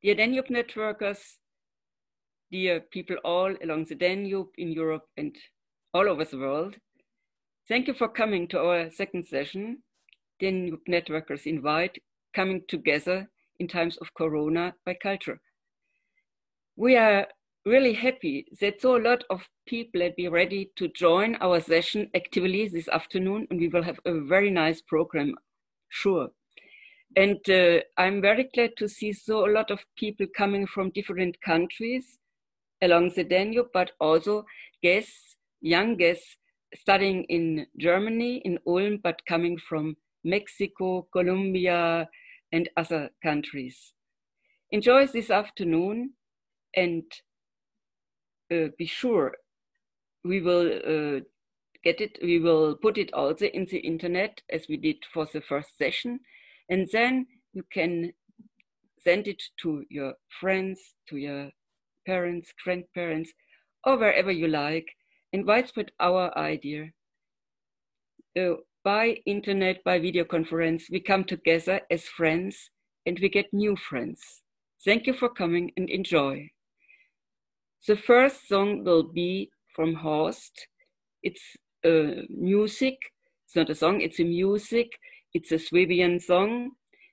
Dear Danube networkers, dear people all along the Danube in Europe and all over the world, thank you for coming to our second session, Danube Networkers Invite, coming together in times of Corona by culture. We are really happy that so a lot of people will be ready to join our session actively this afternoon, and we will have a very nice program, sure. And I'm very glad to see so a lot of people coming from different countries along the Danube, but also guests, young guests studying in Germany, in Ulm, but coming from Mexico, Colombia, and other countries. Enjoy this afternoon and be sure we will get it, we will put it also in the internet as we did for the first session. And then you can send it to your friends, to your parents, grandparents, or wherever you like, and widespread our idea. By internet, by video conference, we come together as friends and we get new friends. Thank you for coming and enjoy. The first song will be from Horst. It's music. It's not a song, it's a music. It's a Swabian song.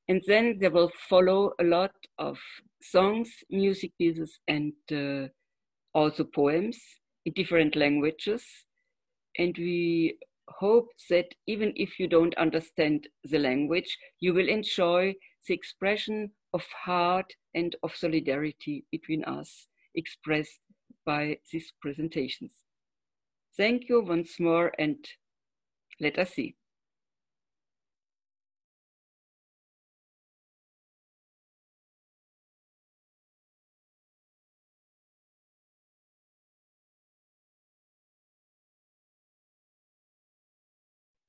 And then there will follow a lot of songs, music pieces, and also poems in different languages. And we hope that even if you don't understand the language, you will enjoy the expression of heart and of solidarity between us, expressed by these presentations. Thank you once more, and let us see.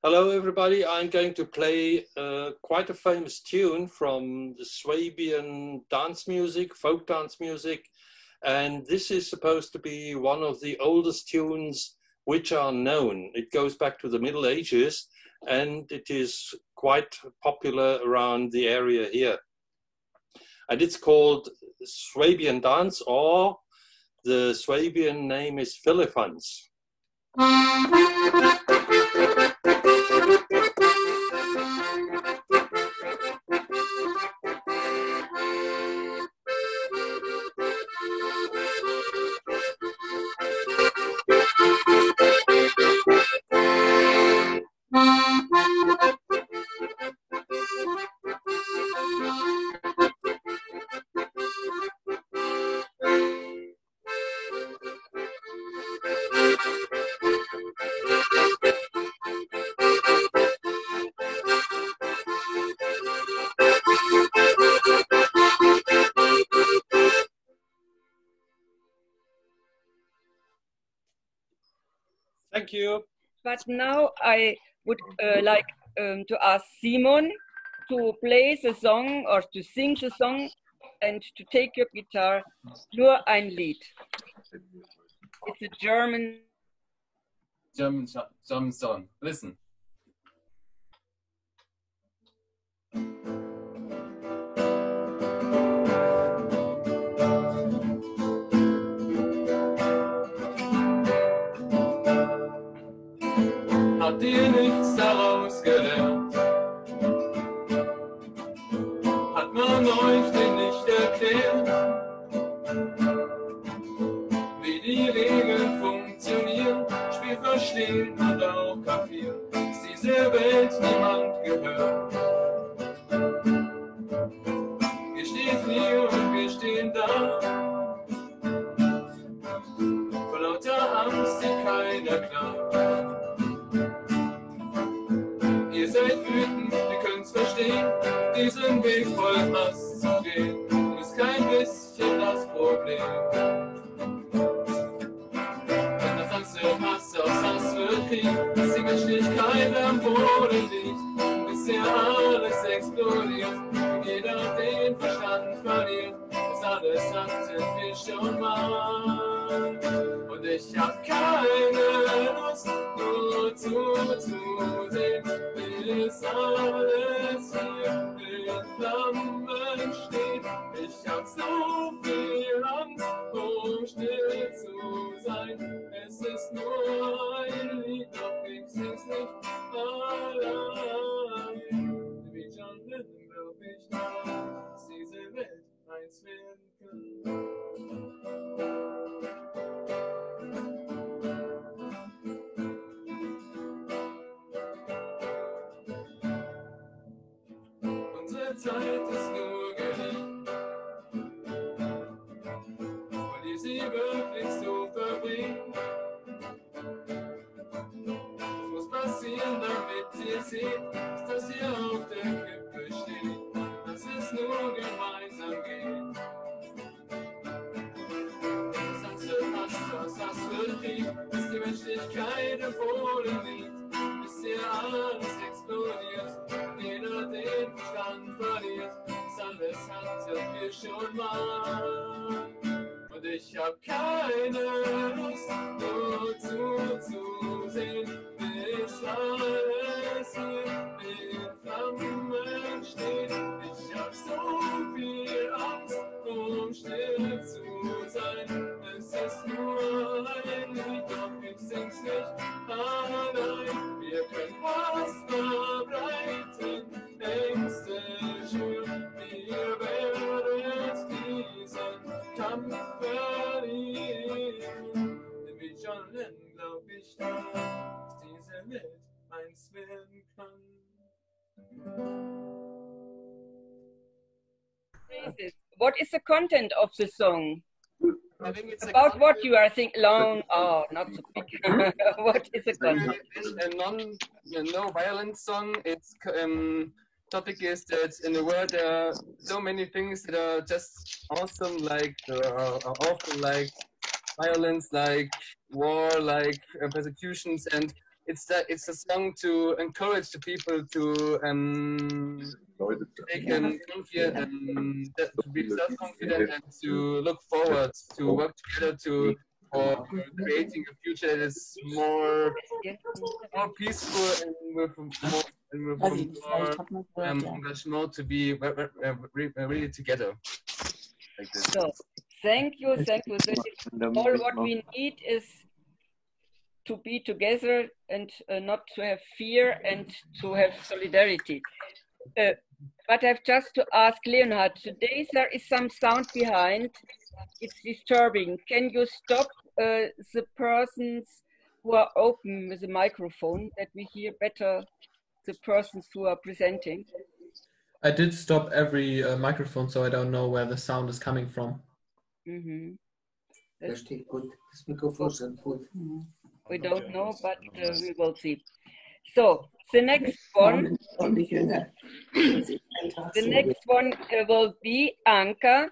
Hello everybody, I'm going to play quite a famous tune from the Swabian dance music, folk dance music, and this is supposed to be one of the oldest tunes which are known. It goes back to the Middle Ages and it is quite popular around the area here. And it's called Swabian dance, or the Swabian name is Philippans. Thank you. But now I would like to ask Simon to play the song or to sing the song and to take your guitar, Nur ein Lied. It's a German song. Listen. Habt ihr nichts daraus gelernt? Hat man euch denn nicht erklärt, wie die Regeln funktionieren? Spiel verstehen und auch kapieren, dass diese Welt niemand gehört. Wir stehen hier und wir stehen da, vor lauter Angst sieht keiner klar. Ihr seid wütend, wir können's verstehen, diesen Weg voll Hass zu gehen, ist kein bisschen das Problem. Wenn das Angst wird Hass, aus Hass wird Krieg, dass die Menschlichkeit am Boden liegt, bisher alles explodiert, und jeder den Verstand verliert, das alles hatten wir schon mal. Und ich hab keine Lust, nur zuzusehen, bis alles hier in Flammen steht. ich hab so viel Angst, still zu sein. Es ist nur ein Lied, doch ich sing's nicht allein. Wie John Lennon glaub ich nicht, dass diese Welt eins werden kann. Unsere Zeit ist nur geliehen, wollt ihr sie wirklich so verbringen? Es muss passieren, damit ihr seht, dass ihr auf der Kippe steht, dass es nur gemeinsam geht. Das hast du Krieg, bis die Menschlichkeit im Boden liegt, bis hier alles explodiert, jeder den Verstand verliert. Das alles hatten wir schon mal. Und ich hab keine Lust, nur zuzusehen, bis alles hier in Flammen steht. Ich hab so viel Angst, still zu sein. Es ist nur ein Lied, doch ich sing's nicht allein. Wir können was verbreiten, Ängste schüren. Wir werden diesen Kampf verlieren. Denn wie John Lennon glaub ich, dass diese Welt eins werden kann. What is the content of the song? About what you are thinking? Long, oh, not so big. What is the content? A no-violence song. Its topic is that in the world there are so many things that are just awesome, like often like violence, like war, like persecutions, and it's a song to encourage the people to they can to be self-confident and to look forward, to work together for creating a future that is more peaceful and with more engagement to be really together. Like this. So, thank you. All what we need is to be together and not to have fear and to have solidarity. But I've just to ask Leonhard, today there is some sound behind. It's disturbing. Can you stop the persons who are open with the microphone, that we hear better the persons who are presenting? I did stop every microphone, so I don't know where the sound is coming from. Mm-hmm. We don't know, but we will see. So the next one, will be Anka,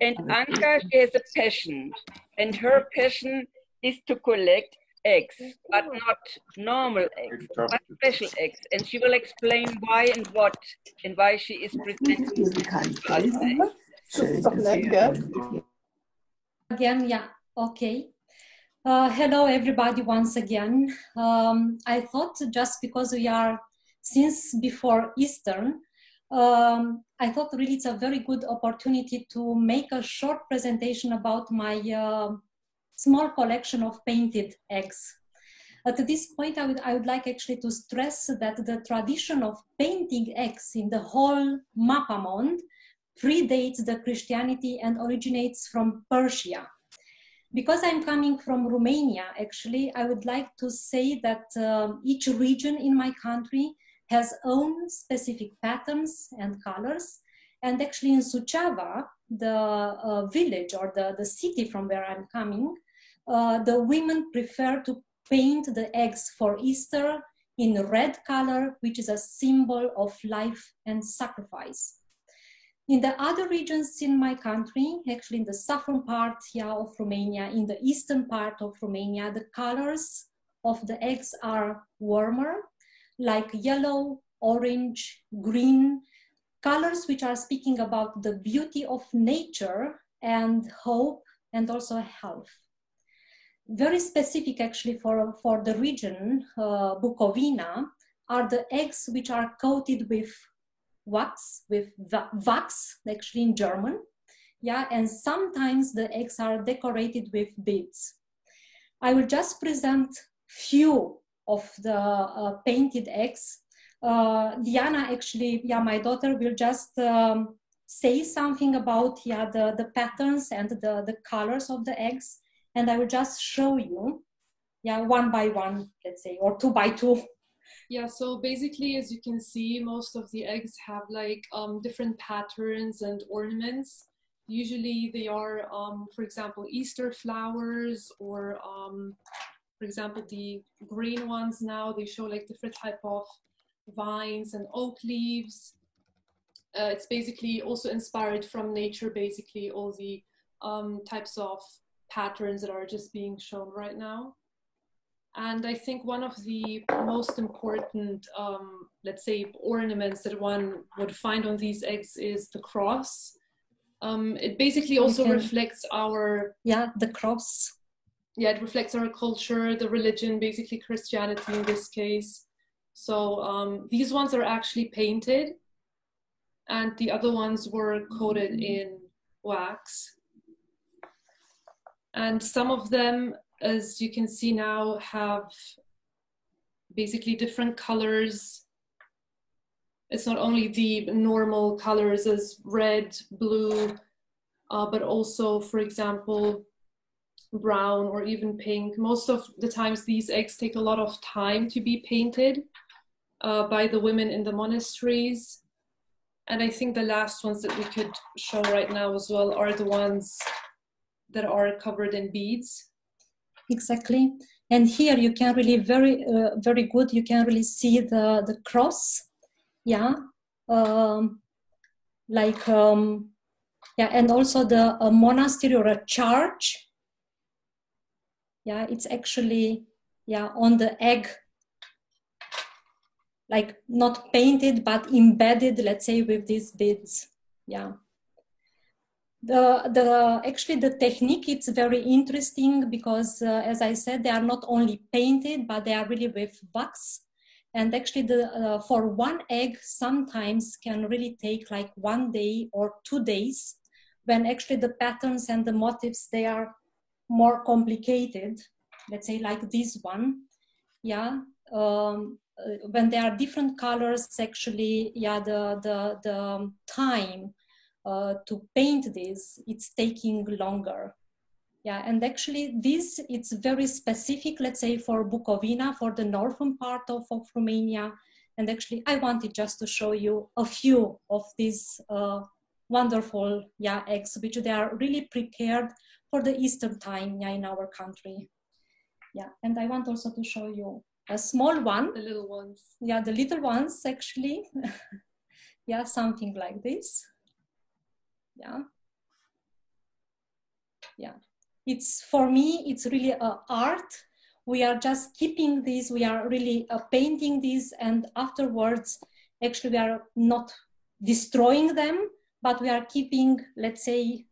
and Anka, she has a passion, and her passion is to collect eggs, but not normal eggs, but special eggs, and she will explain why and what, and why she is presenting again. Yeah, okay. Hello, everybody, once again. I thought just because we are since before Easter, I thought really it's a very good opportunity to make a short presentation about my small collection of painted eggs. At this point, I would like actually to stress that the tradition of painting eggs in the whole Mapamond predates the Christianity and originates from Persia. Because I'm coming from Romania, actually, I would like to say that each region in my country has own specific patterns and colors. And actually in Suceava, the village or the city from where I'm coming, the women prefer to paint the eggs for Easter in red color, which is a symbol of life and sacrifice. In the other regions in my country, actually in the southern part here of Romania, in the eastern part of Romania, the colors of the eggs are warmer, like yellow, orange, green, colors which are speaking about the beauty of nature and hope and also health. Very specific actually for the region, Bukovina, are the eggs which are coated with wax, actually in German. Yeah, and sometimes the eggs are decorated with beads. I will just present few of the painted eggs. Diana, actually, yeah, my daughter will just say something about the patterns and the colors of the eggs, and I will just show you, one by one, let's say, or two by two. Yeah, so basically, as you can see, most of the eggs have like different patterns and ornaments. Usually they are, for example, Easter flowers, or for example, the green ones now, they show like different type of vines and oak leaves. It's basically also inspired from nature, basically, all the types of patterns that are just being shown right now. And I think one of the most important, let's say, ornaments that one would find on these eggs is the cross. It basically also reflects our... Yeah, the cross. Yeah, it reflects our culture, the religion, basically Christianity in this case. So these ones are actually painted, and the other ones were coated in wax. And some of them, as you can see now, have basically different colors. It's not only the normal colors as red, blue, but also, for example, brown or even pink. Most of the times these eggs take a lot of time to be painted by the women in the monasteries. And I think the last ones that we could show right now as well are the ones that are covered in beads. Exactly. And here you can really very good, you can really see the cross. Yeah. And also the monastery or a church. Yeah, it's actually, on the egg, like not painted, but embedded, let's say, with these beads. Yeah. Actually the technique, it's very interesting because as I said, they are not only painted, but they are really with wax. And actually for one egg sometimes can really take like 1 day or 2 days, when actually the patterns and the motifs, they are more complicated, let's say like this one. Yeah. When there are different colors, actually, the time to paint this, it's taking longer. Yeah, and actually this, it's very specific, let's say, for Bukovina, for the northern part of Romania. And actually I wanted just to show you a few of these wonderful eggs, which they are really prepared for the Easter time in our country. Yeah, and I want also to show you a small one. The little ones. Yeah, the little ones actually. Yeah, something like this. Yeah. Yeah. It's, for me, it's really art. We are just keeping these, we are really painting these, and afterwards, actually we are not destroying them, but we are keeping, let's say,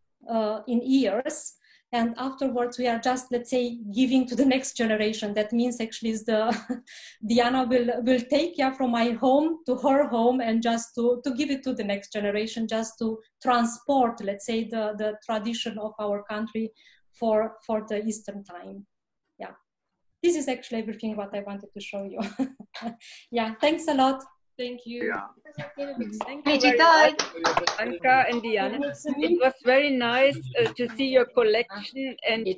in years. And afterwards, we are just, let's say, giving to the next generation. That means actually is Diana will take from my home to her home, and just to give it to the next generation, just to transport, let's say, the tradition of our country for the Eastern time. Yeah. This is actually everything what I wanted to show you. Yeah, thanks a lot. Thank you. Yeah. Thank you very much, Anka and Diana. It was very nice to see your collection, and I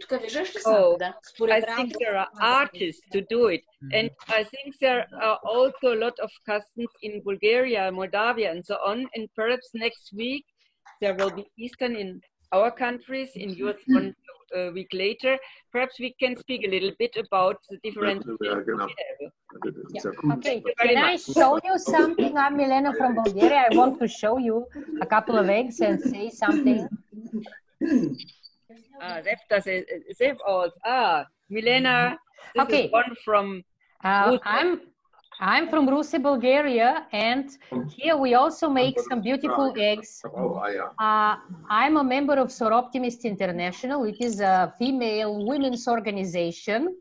think there are artists to do it. And I think there are also a lot of customs in Bulgaria, Moldavia, and so on. And perhaps next week there will be Eastern in our countries, in yours 1 week later. Perhaps we can speak a little bit about the different. Okay, can I show you something? I'm Milena from Bulgaria. I want to show you a couple of eggs and say something. Milena, this okay. Is one from I'm from Rusi, Bulgaria, and here we also make some beautiful eggs. I'm a member of Soroptimist International. It is a female women's organization.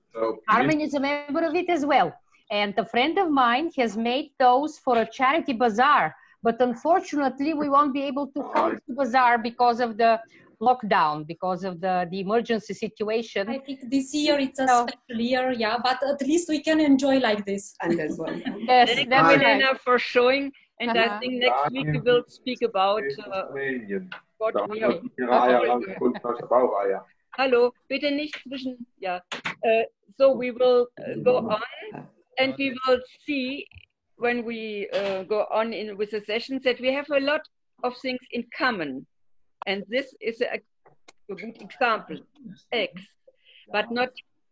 Carmen is a member of it as well. And a friend of mine has made those for a charity bazaar. But unfortunately, we won't be able to come to the bazaar because of the lockdown because of the emergency situation. I think this year it's a special year, yeah, but at least we can enjoy like this. Yes, Thank you, Elena, for showing. And I think next week we will speak about what we are. Hallo, bitte nicht zwischen, ja. So we will go on and we will see when we go on with the sessions that we have a lot of things in common. And this is a good example, X, but not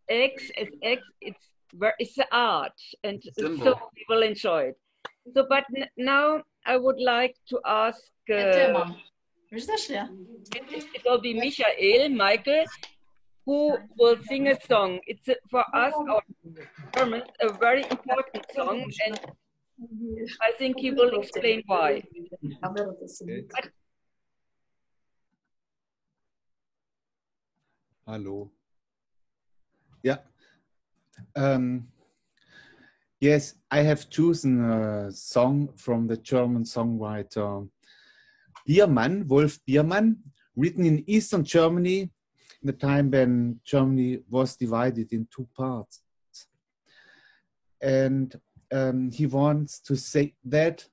X as X, it's the art, and so we will enjoy it. So, but now I would like to ask, it will be Michael, who will sing a song. It's for us, our Germans, a very important song, and I think he will explain why. But, Hello. Yeah. Yes, I have chosen a song from the German songwriter Biermann, Wolf Biermann, written in Eastern Germany in the time when Germany was divided in two parts. And he wants to say that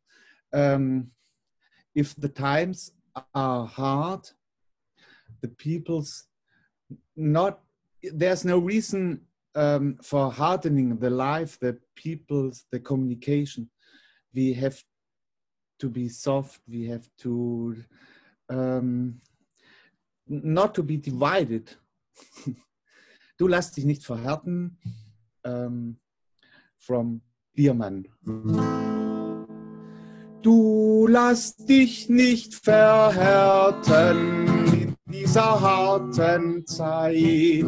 if the times are hard, the people's there's no reason for hardening the life, the people's, the communication. We have to be soft, we have to not to be divided. Du lass dich nicht verhärten, from Biermann. Du lass dich nicht verhärten in dieser harten Zeit,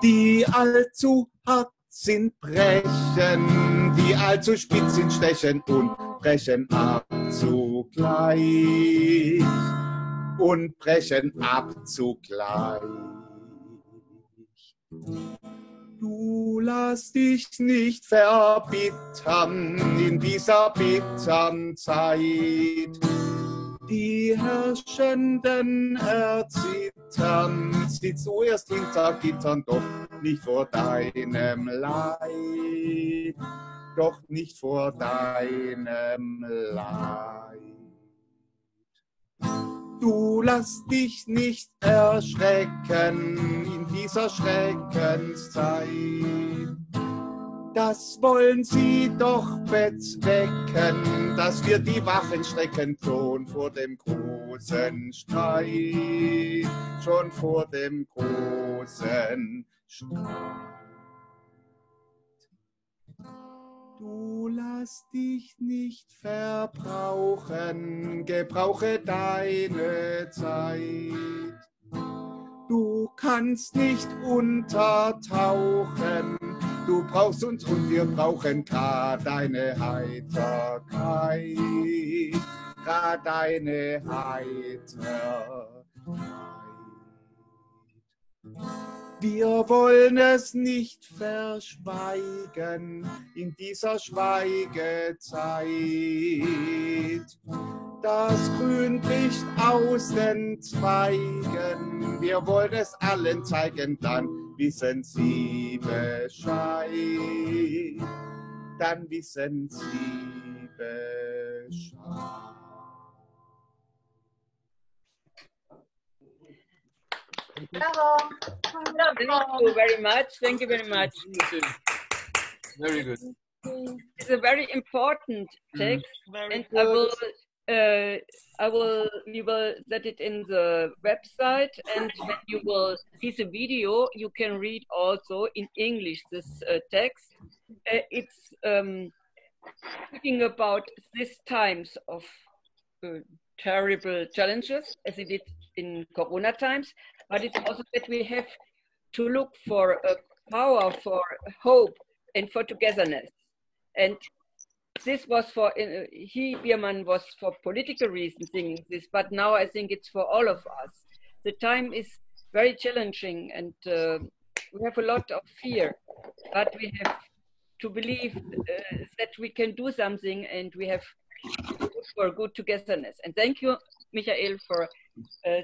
die allzu hart sind, brechen, die allzu spitz sind, stechen und brechen ab zugleich und brechen ab zugleich. Du lass dich nicht verbittern in dieser bittern Zeit. Die Herrschenden erzittern, sie zuerst hinter Gittern, doch nicht vor deinem Leid, doch nicht vor deinem Leid. Du lass dich nicht erschrecken in dieser Schreckenszeit. Das wollen sie doch bezwecken, dass wir die Waffen strecken, schon vor dem großen Streit, schon vor dem großen Streit. Du lass dich nicht verbrauchen, gebrauche deine Zeit. Du kannst nicht untertauchen, du brauchst uns und wir brauchen grad deine Heiterkeit, grad deine Heiterkeit. Wir wollen es nicht verschweigen in dieser Schweigezeit. Das Grün bricht aus den Zweigen, wir wollen es allen zeigen, dann wissen sie Bescheid, dann wissen sie Bescheid. Bravo. Thank you very much. Thank you very much. Very good. It's a very important text, and we will set it in the website, and when you will see the video, you can read also in English this text. It's speaking about these times of terrible challenges, as it did in Corona times, but it's also that we have to look for a power, for hope, and for togetherness. And this was for, Biermann was for political reasons singing this, but now I think it's for all of us. The time is very challenging, and we have a lot of fear, but we have to believe that we can do something, and we have to look for good togetherness. And thank you Michael, for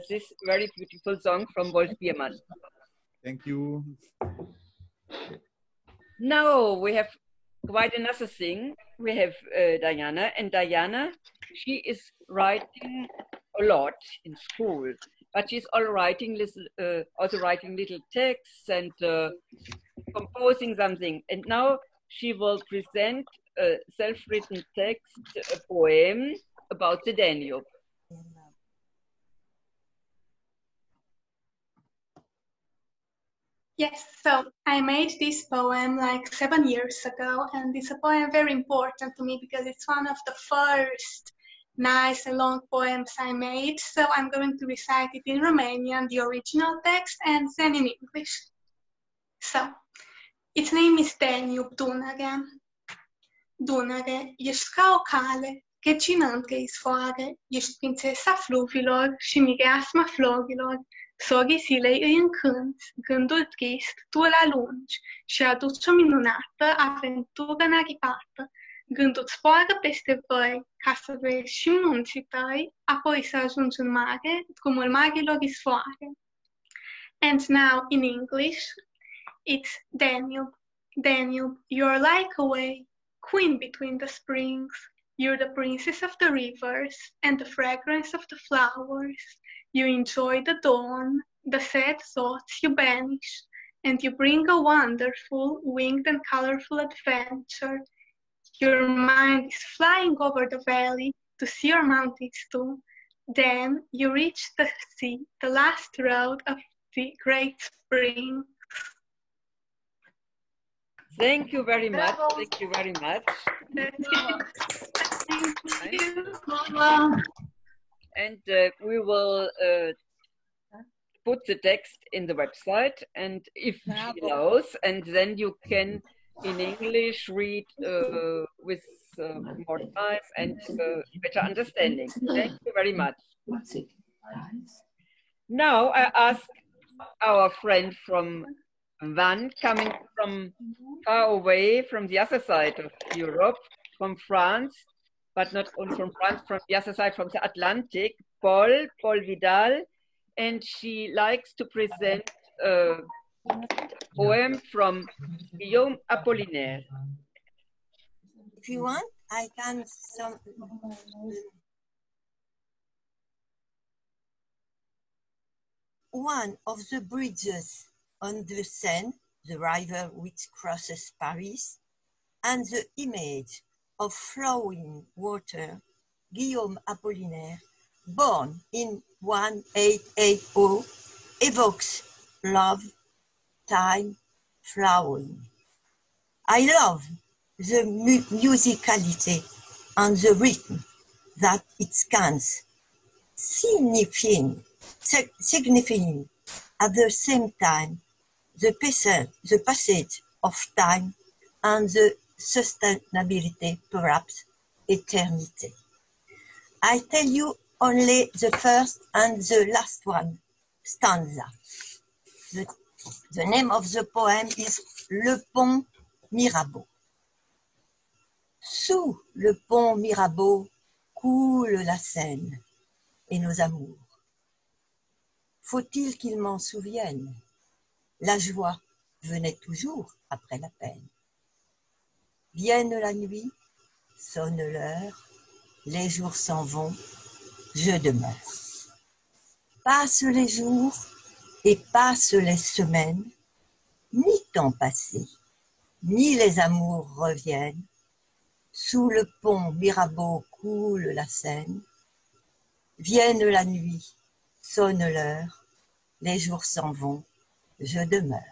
this very beautiful song from Wolf Biermann. Thank you. Now we have quite another thing. We have Diana, and Diana, she is writing a lot in school, but she's also writing little texts and composing something. And now she will present a self-written text, a poem about the Danube. Yes, so I made this poem like 7 years ago, and it's a poem very important to me because it's one of the first nice and long poems I made. So I'm going to recite it in Romanian, the original text, and then in English. So, its name is Danube, Dunăre. Dunăre, ești ca o cale, ghecinând că izvoare, ești prințesa fluvilor și mireasma florilor. Sorii zilei îi încânți, gândul trist, tu îl alungi și aduci o minunată aventură naripată. Gândul-ți zboară peste văi ca să vezi și munții tăi, apoi să ajungi în mare, drumul marilor izvoare. And now in English, it's Danube. Danube, you're like a way, queen between the springs. You're the princess of the rivers and the fragrance of the flowers. You enjoy the dawn, the sad thoughts you banish, and you bring a wonderful, winged and colorful adventure. Your mind is flying over the valley to see your mountains too. Then you reach the sea, the last road of the great spring. Thank you very much. Thank you very much. Thank you. And we will put the text in the website, and if she allows, and then you can in English read with more time and better understanding. Thank you very much. Now I ask our friend from Van, coming from far away from the other side of Europe, from France, but not only from France, from the other side, from the Atlantic, Paul Vidal, and she likes to present a poem from Guillaume Apollinaire. If you want, I can one of the bridges on the Seine, the river which crosses Paris, and the image of flowing water, Guillaume Apollinaire, born in 1880, evokes love, time, flowering. I love the musicality and the rhythm that it scans, signifying at the same time the passage of time and the sustainability, perhaps eternity. I tell you only the first and the last one stanza. The name of the poem is Le Pont Mirabeau. Sous le pont Mirabeau coule la Seine et nos amours. Faut-il qu'ils m'en souviennent? La joie venait toujours après la peine. Vienne la nuit, sonne l'heure, les jours s'en vont, je demeure. Passent les jours et passent les semaines, ni temps passé, ni les amours reviennent. Sous le pont Mirabeau coule la Seine. Vienne la nuit, sonne l'heure, les jours s'en vont, je demeure.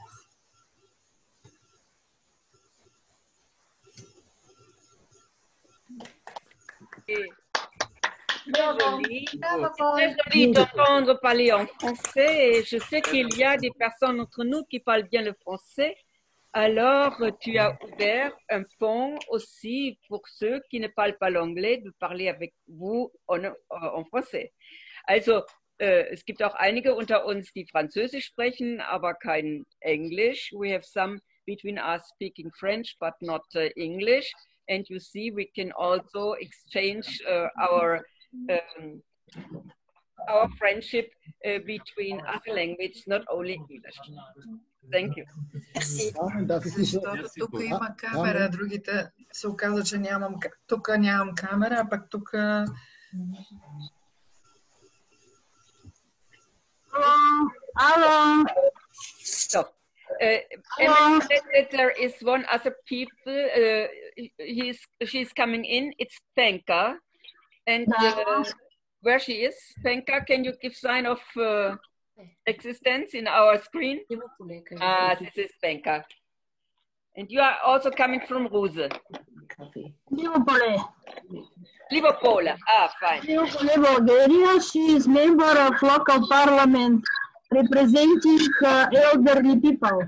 Très joli d'entendre parler en français, et je sais qu'il y a des personnes entre nous qui parlent bien le français. Alors, tu as ouvert un pont aussi pour ceux qui ne parlent pas l'anglais, de parler avec vous en français. Also, es gibt auch einige unter uns, die Französisch sprechen, aber kein Englisch. We have some between us speaking French, but not English. And you see, we can also exchange our our friendship between other languages, not only English. Thank you. Тук има камера, другите се оказа, че тук нямам камера, а пък тук... Hello. So, Emma said that there is one other people. She's coming in. It's Penka, and where she is, Penka, can you give sign of existence in our screen? This is Penka, and you are also coming from Ruse. Liverpool. Liverpool. Ah, fine. Liverpool, Bulgaria. She is member of local parliament, representing elderly people.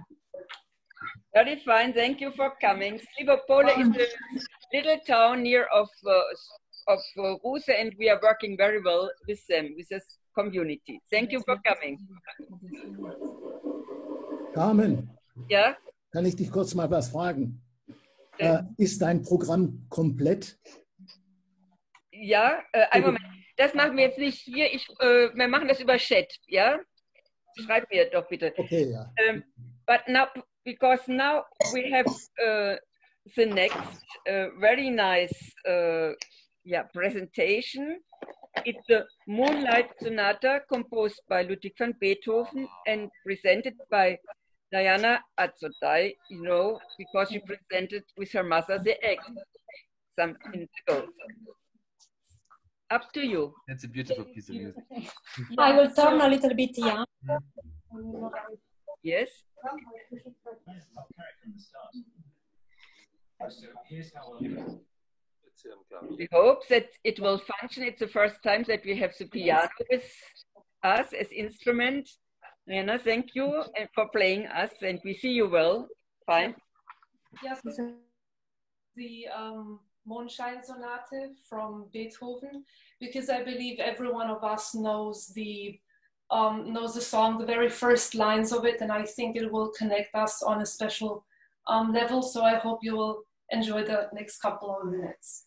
Very fine. Thank you for coming. Liverpool is a little town near of Ruse, and we are working very well with them, with this community. Thank you for coming. Carmen, ja? Kann ich dich kurz mal was fragen? Ist dein Programm komplett? Ja, einen Moment. Das machen wir jetzt nicht hier. Wir machen das über Chat, ja? Schreib mir doch bitte. Okay, ja. But now, because now we have the next very nice presentation. It's the Moonlight Sonata composed by Ludwig van Beethoven and presented by Diana Azzodai, you know, because she presented with her mother the egg some minutes ago. Up to you. That's a beautiful piece of music. I will turn a little bit, yeah. Yes. We hope that it will function. It's the first time that we have the piano with us as instrument. Diana, thank you for playing us, and we see you well. Fine. Yes, the Mondschein Sonate from Beethoven, because I believe every one of us knows the song, the very first lines of it, and I think it will connect us on a special level. So I hope you will enjoy the next couple of minutes.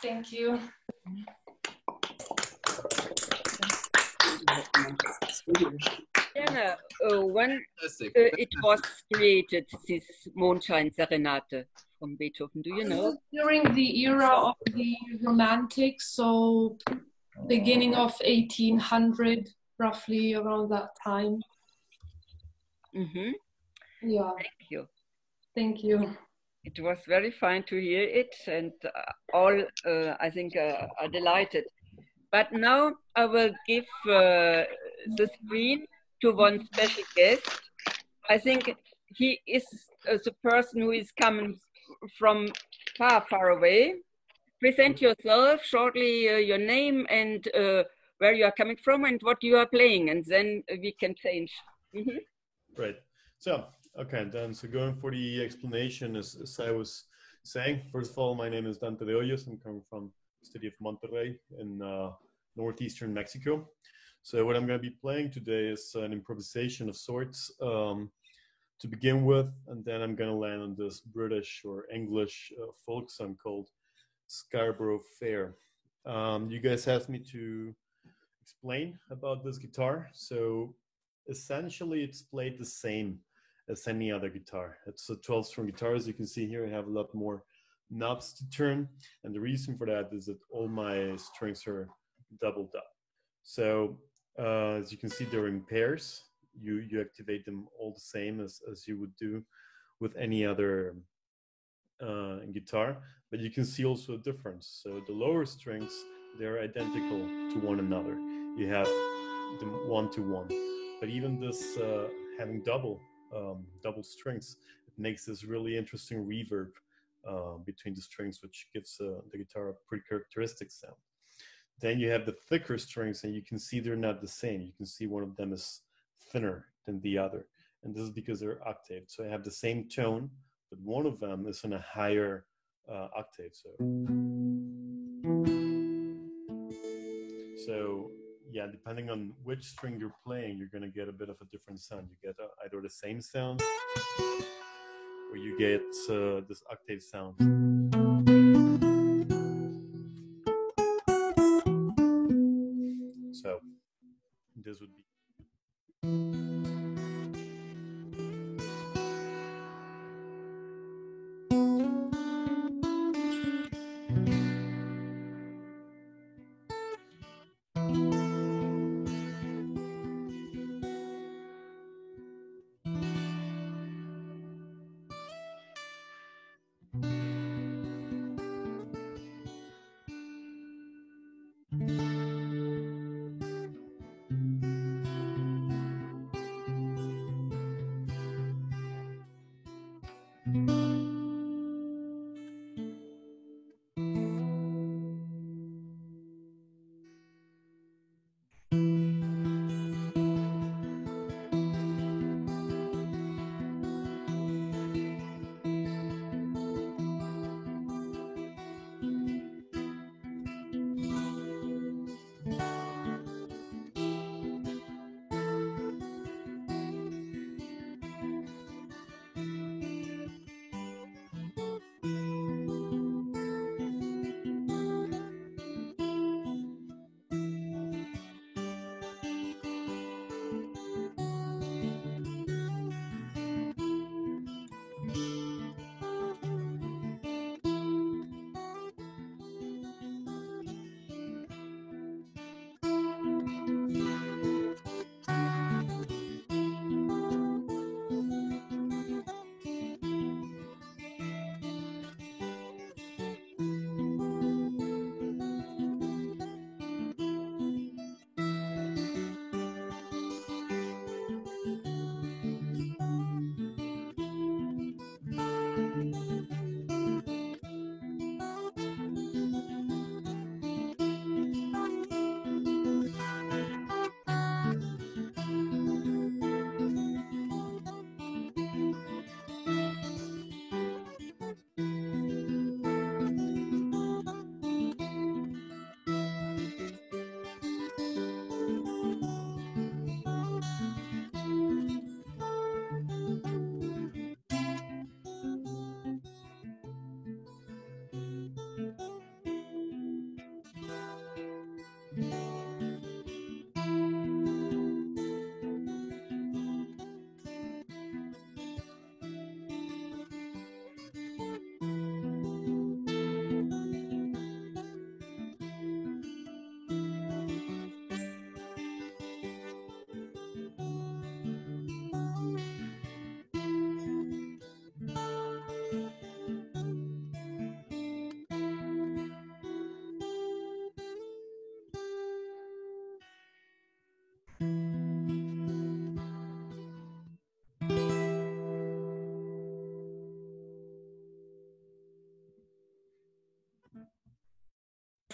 Thank you. Diana, when it was created, this Mondschein Serenade from Beethoven, do you know? During the era of the Romantics, so beginning of 1800, roughly around that time. Mm-hmm. Yeah. Thank you. Thank you. It was very fine to hear it, and all, I think, are delighted. But now I will give the screen to one special guest. I think he is the person who is coming from far, far away. Present yourself shortly, your name and where you are coming from and what you are playing, and then we can change. Mm-hmm. Right. So, okay, then, so going for the explanation, as I was saying, first of all, my name is Dante de Hoyos. I'm coming from the city of Monterrey in northeastern Mexico. So what I'm going to be playing today is an improvisation of sorts to begin with, and then I'm going to land on this British or English folk song called Scarborough Fair. You guys asked me to explain about this guitar. So essentially it's played the same as any other guitar. It's a 12-string guitar. As you can see here, I have a lot more knobs to turn, and the reason for that is that all my strings are doubled up. So as you can see, they're in pairs. You activate them all the same as you would do with any other guitar, but you can see also a difference. So the lower strings, they're identical to one another. You have them one-to-one, but even this having double strings, it makes this really interesting reverb between the strings, which gives the guitar a pretty characteristic sound. Then you have the thicker strings, and you can see they're not the same. You can see one of them is thinner than the other, and this is because they're octaved. So I have the same tone, but one of them is in a higher octave. So yeah, depending on which string you're playing, you're going to get a bit of a different sound. You get either the same sound, or you get this octave sound. So this would be.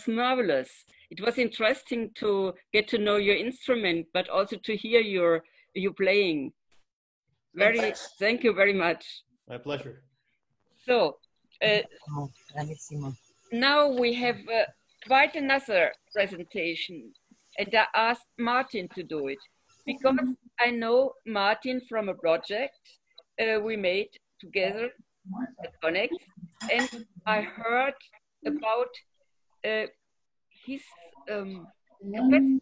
was marvelous. It was interesting to get to know your instrument, but also to hear you playing. Thank you very much. My pleasure. So now we have quite another presentation, and I asked Martin to do it because I know Martin from a project we made together at Connect, and I heard about his capacity.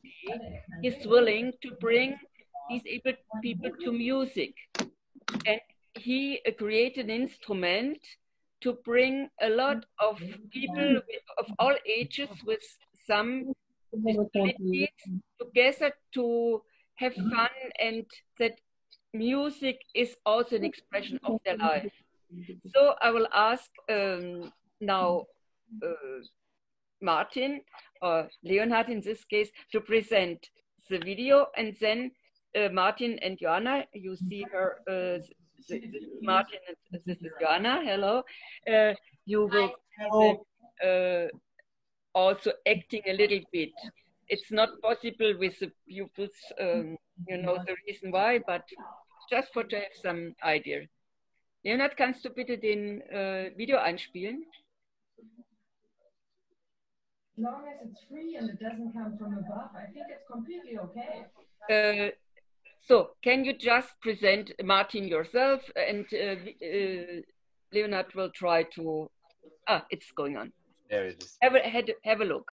He's willing to bring disabled people to music, and he created an instrument to bring a lot of people of all ages with some disabilities together to have fun, and that music is also an expression of their life. So I will ask now Martin, or Leonhard in this case, to present the video, and then Martin and Joanna, you see her, this is Martin and this is Joanna, hello. You will present, also acting a little bit. It's not possible with the pupils, you know the reason why, but just for to have some idea. Leonhard, kannst du bitte den Video einspielen? As long as it's free and it doesn't come from above, I think it's completely okay. So, can you just present Martin yourself, and Leonhard will try to. It's going on. There it is. Have a look.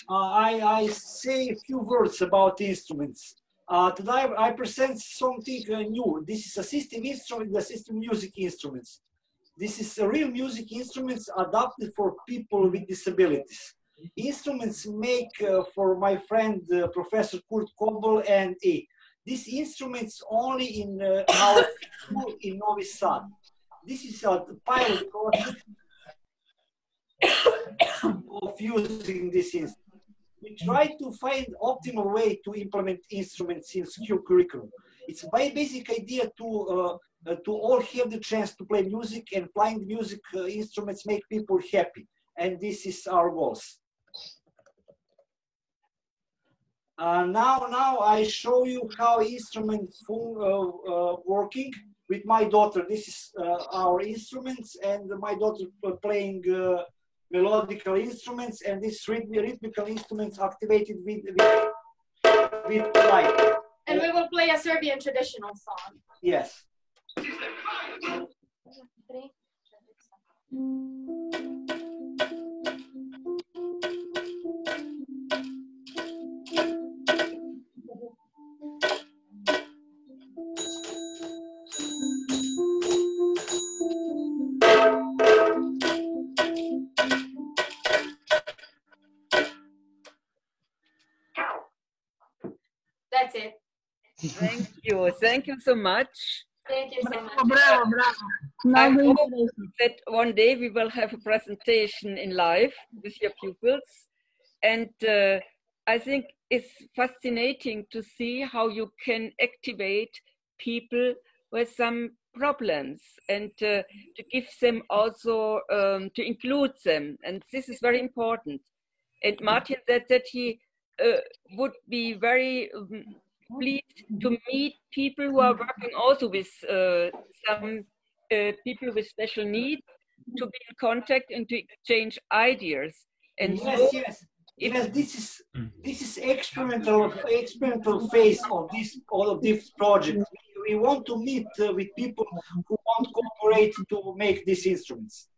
I say a few words about instruments. Today I present something new. This is a system instrument, the system music instruments. This is a real music instruments adapted for people with disabilities. Instruments make for my friend Professor Kurt Kobel and these instruments only in our school in Novi Sad. This is a pilot project of using this instrument. We try to find optimal way to implement instruments in school curriculum. It's my basic idea to all have the chance to play music, and playing music instruments make people happy. And this is our goals. Now I show you how instruments working with my daughter. This is our instruments, and my daughter playing melodical instruments, and this rhythmical instruments activated with light. And we will play a Serbian traditional song. Yes. That's it. Thank you. Thank you so much. Thank you so much. Bravo, bravo. I hope that one day we will have a presentation in live with your pupils. And I think it's fascinating to see how you can activate people with some problems, and to give them also, to include them. And this is very important. And Martin said that he would be very pleased to meet people who are working also with some people with special needs, to be in contact and to exchange ideas. And yes, so yes. Yes, this is experimental phase of all of this project. We want to meet with people who want to cooperate to make these instruments.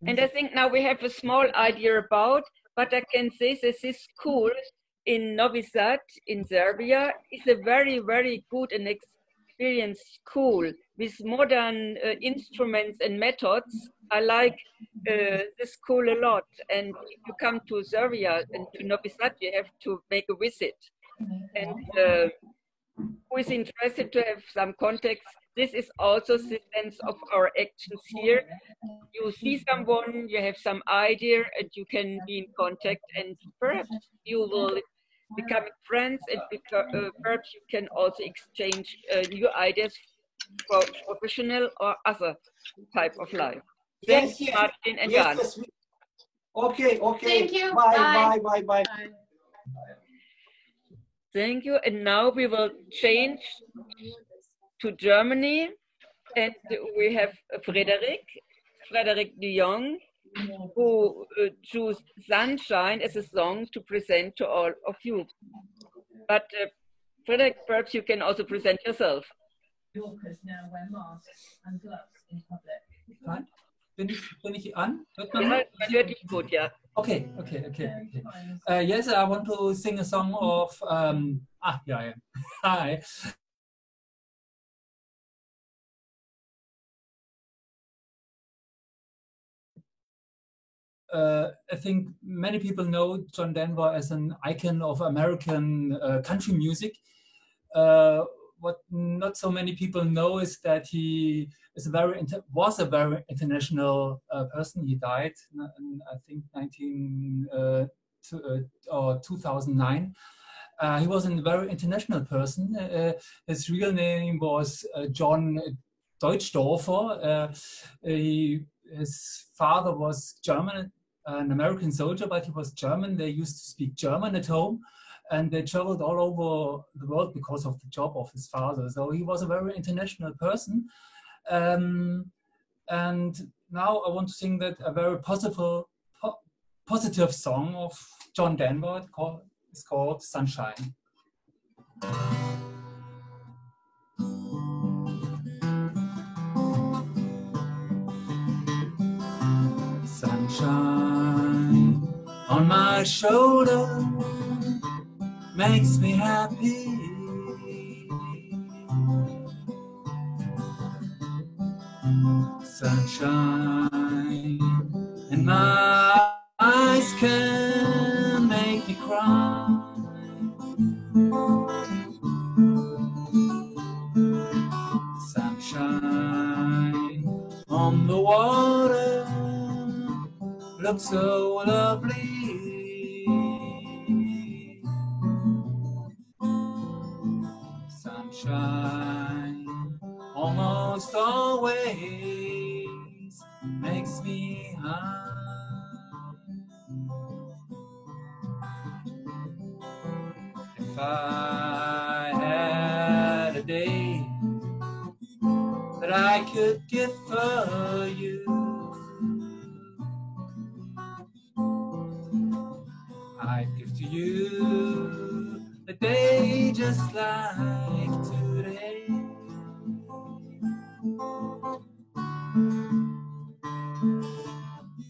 And I think now we have a small idea about, but I can say that this school in Novi Sad in Serbia is a very, very good and experienced school with modern instruments and methods. I like the school a lot, and if you come to Serbia and to Novi Sad, you have to make a visit. And who is interested to have some contacts, this is also the sense of our actions here. You see someone, you have some idea, and you can be in contact, and perhaps you will become friends, and perhaps you can also exchange new ideas for professional or other type of life. Thanks, yes, Martin and yes, Jan. yes. Okay, okay. Thank you. Bye, bye, bye, bye. Thank you. And now we will change to Germany, and we have Frederick de Jong, who chose Sunshine as a song to present to all of you. But Frederick, perhaps you can also present yourself. Yorkers now wear masks and gloves in public. Bin ich an? Hört man mich? Man hört dich gut, ja. Okay. Yes, I want to sing a song of, yeah. Hi. I think many people know John Denver as an icon of American country music. What not so many people know is that he is was a very international person. He died in, I think, 2009. He was a very international person. His real name was John Deutschdorfer. His father was German, an American soldier, but he was German. They used to speak German at home, and they traveled all over the world because of the job of his father. So he was a very international person. And now I want to sing that a very positive song of John Denver. It's called Sunshine. Sunshine on my shoulder, makes me happy. Sunshine in my eyes can make me cry. Sunshine on the water looks so lovely. Sunshine almost always makes me high. If I had a day that I could give for you, I'd give to you a day just like today.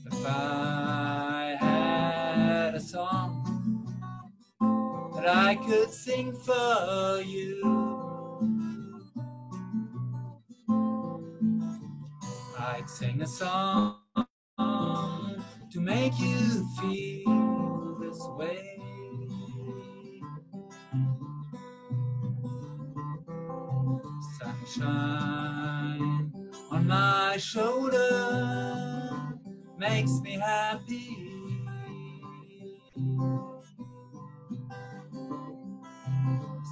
If I had a song that I could sing for you, I'd sing a song to make you feel this way. Sunshine on my shoulder makes me happy.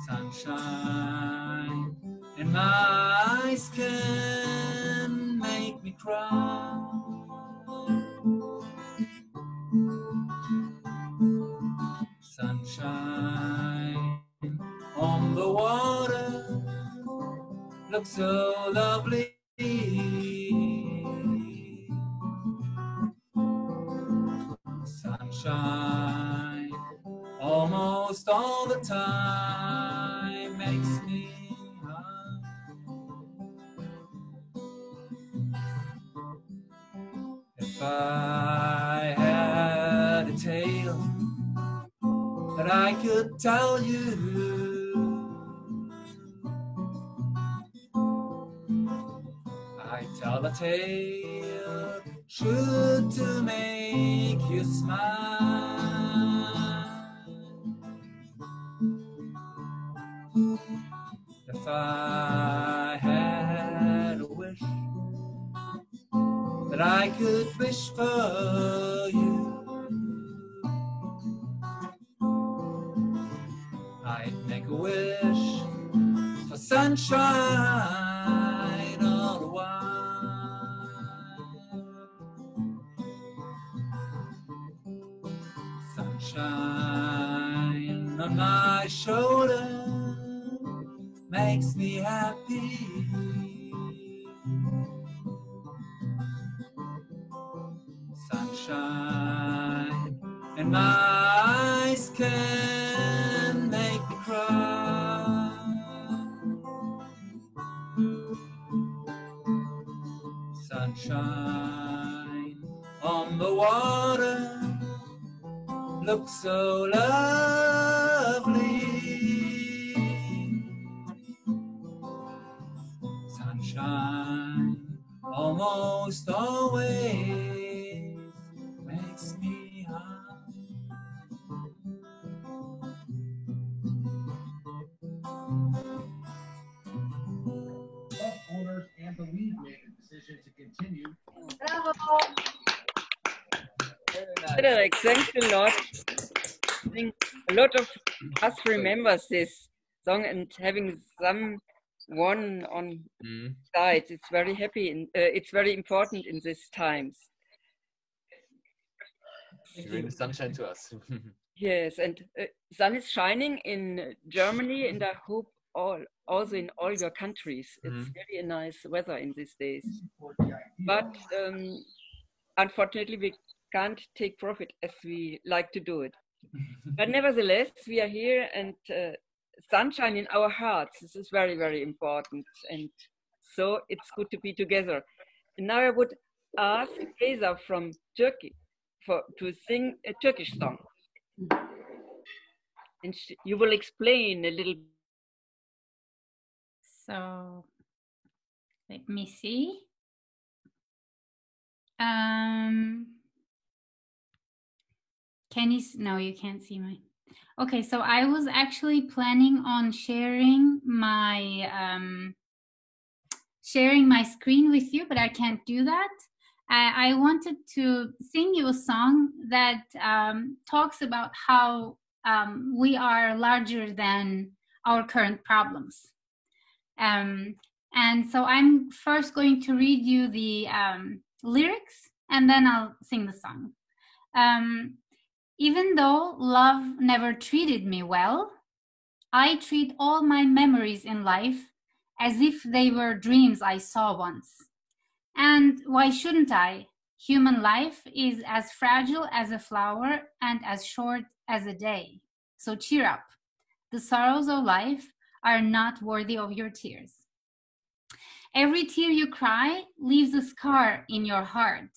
Sunshine in my eyes can make me cry. Sunshine on the water looks so lovely. Sunshine almost all the time makes me high. If I had a tale that I could tell you, I'd tell a tale sure to make you smile. If I had a wish that I could wish for you, I'd make a wish for sunshine all the while. Sunshine on my shoulder makes me happy. Sunshine in my eyes can make me cry. Sunshine on the water looks so lovely. Sunshine almost always makes me high. Both owners and the league made a decision to continue. Bravo. Frederick, thanks a lot. I think a lot of us remembers this song, and having someone on side, it's very happy and it's very important in these times. You bring the sunshine to us. Yes, and sun is shining in Germany, and I hope also in all your countries. It's really a nice weather in these days. But unfortunately, we can't take profit as we like to do it. But nevertheless, we are here, and sunshine in our hearts. This is very, very important. And so it's good to be together. And now I would ask Feza from Turkey to sing a Turkish song. and you will explain a little. So let me see. Can you? No, you can't see my. Okay, so I was actually planning on sharing my screen with you, but I can't do that. I wanted to sing you a song that talks about how we are larger than our current problems. And so I'm first going to read you the lyrics, and then I'll sing the song. Even though love never treated me well, I treat all my memories in life as if they were dreams I saw once. And why shouldn't I? Human life is as fragile as a flower and as short as a day. So cheer up. The sorrows of life are not worthy of your tears. Every tear you cry leaves a scar in your heart,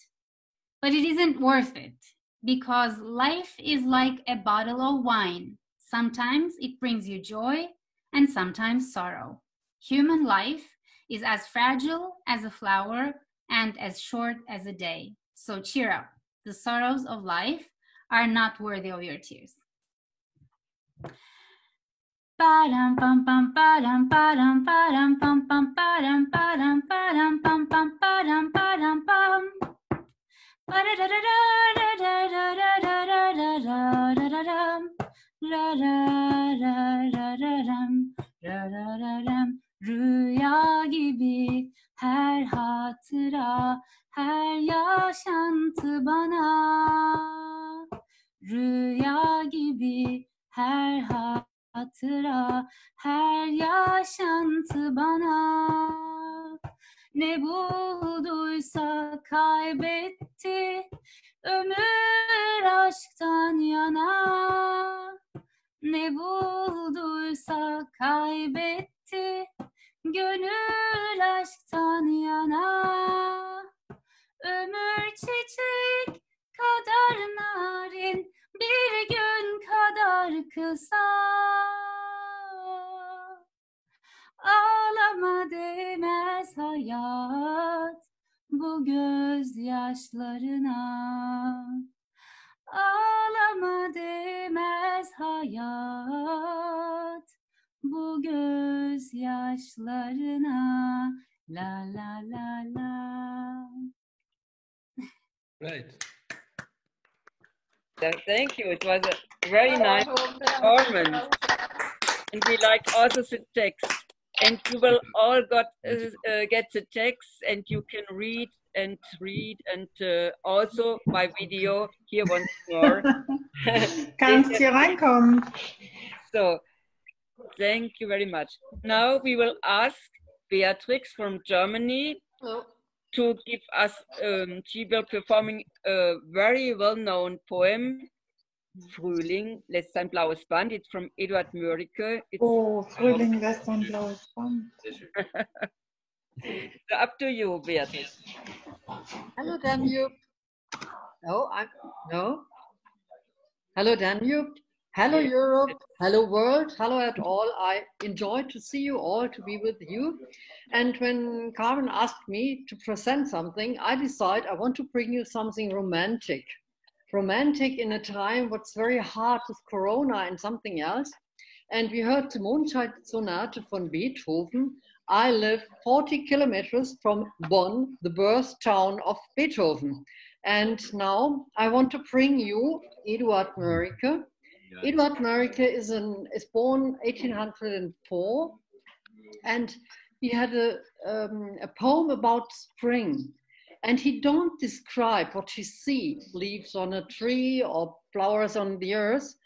but it isn't worth it, because life is like a bottle of wine. Sometimes it brings you joy and sometimes sorrow. Human life is as fragile as a flower and as short as a day. So cheer up. The sorrows of life are not worthy of your tears. Ba-dum pam pam ba-dum ba-dum ba-dum pam pam ba-dum ba-dum ba-dum pam pam ba-dum ba-dum pam. Rüya gibi her hatıra, her yaşantı bana. Rüya gibi her hatıra, her yaşantı bana. Ne bulduysa kaybetti, ömür aşktan yana. Ne bulduysa kaybetti, gönül aşktan yana. Ömür çiçek kadar narin, bir gün kadar kısa. Ağlama demez hayat bu gözyaşlarına. Ağlama demez hayat bu gözyaşlarına. La la la la. Great. Thank you. It was a very nice performance. And we like also the text. And you will all get the text, and you can read and also by video here once more. Kannst hier reinkommen. So, thank you very much. Now we will ask Beatrix from Germany to give us, she will performing a very well-known poem, Frühling lässt sein blaues Band. It's from Eduard Mörike. Frühling lässt sein blaues Band. So up to you, Beatrice. Hello, Danube. No. Hello, Danube. Hello, Europe. Hello, world. Hello at all. I enjoy to see you all, to be with you. And when Carmen asked me to present something, I decided I want to bring you something romantic. Romantic in a time what's very hard with Corona and something else. And we heard the Mondscheid Sonate von Beethoven. I live 40 kilometers from Bonn, the birth town of Beethoven. And now I want to bring you Eduard Mörike. Eduard Mörike is born 1804, and he had a poem about spring. And he don't describe what he sees, leaves on a tree or flowers on the earth.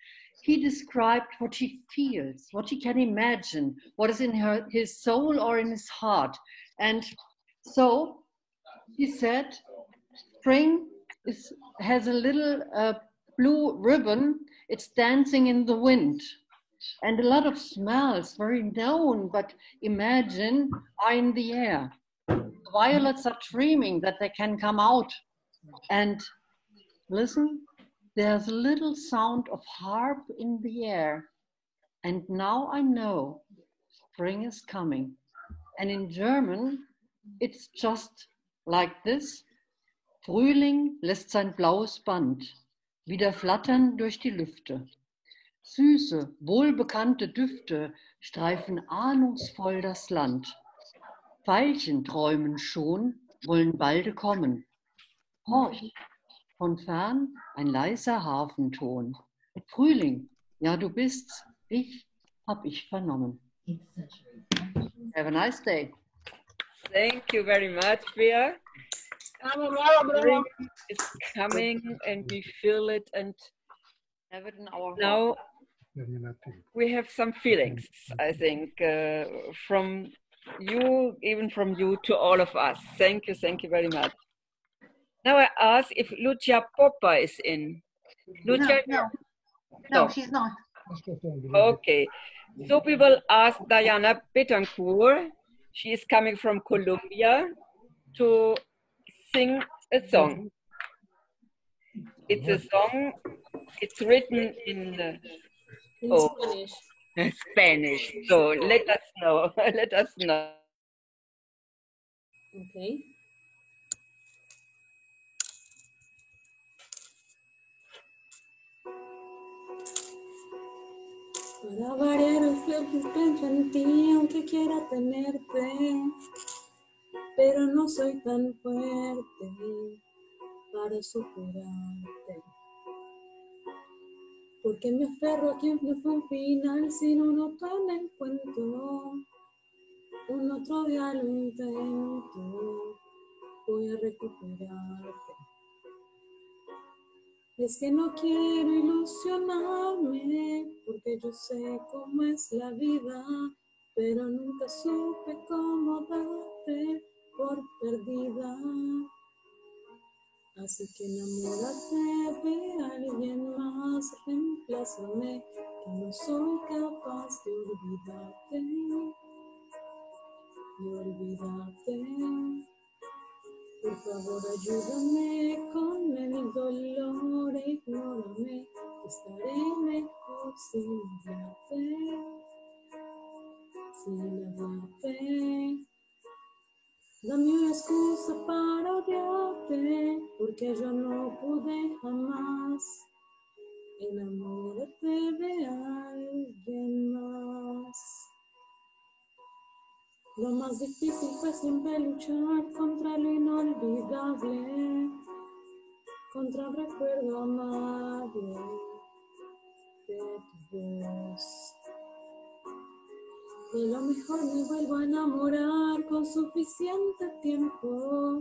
He described what he feels, what he can imagine, what is in his soul or in his heart. And so he said, spring has a little blue ribbon. It's dancing in the wind. And a lot of smells, very known, but imagine, are in the air. The violets are dreaming that they can come out. And listen, there's a little sound of harp in the air. And now I know spring is coming. And in German, it's just like this. Frühling lässt sein blaues Band wieder flattern durch die Lüfte. Süße, wohlbekannte Düfte streifen ahnungsvoll das Land. Veilchen träumen schon, wollen balde kommen. Horch, von fern ein leiser Hafenton. Frühling, ja du bist's, hab ich vernommen. Have a nice day. Thank you very much, Bea. Spring is coming and we feel it, and have it in our now we have some feelings, I think, from you, even from you to all of us. Thank you very much. Now I ask if Lucia Poppa is in. Lucia? No, she's not. Okay, so we will ask Diana Betancourt. She is coming from Colombia to sing a song. It's a song, it's written in Spanish. Spanish. So let us know. Let us know. Okay. Para variar el flujo pienso en ti, aunque quiera tenerte, pero no soy tan fuerte para superarte. Porque me aferro a quien no fue un final sin un otro me encuentro. Un otro día lo intento, voy a recuperarte. Y es que no quiero ilusionarme, porque yo sé cómo es la vida, pero nunca supe cómo darte por perdida. Así que enamórate de alguien más, reemplázame, que no soy capaz de olvidarte, Por favor ayúdame con el dolor e ignórame, que estaré mejor sin hablarte. Dame una excusa para odiarte, porque yo no pude jamás. Enamórate de alguien más. Lo más difícil fue siempre luchar contra lo inolvidable, contra el recuerdo amable de tu voz. De lo mejor me vuelvo a enamorar con suficiente tiempo.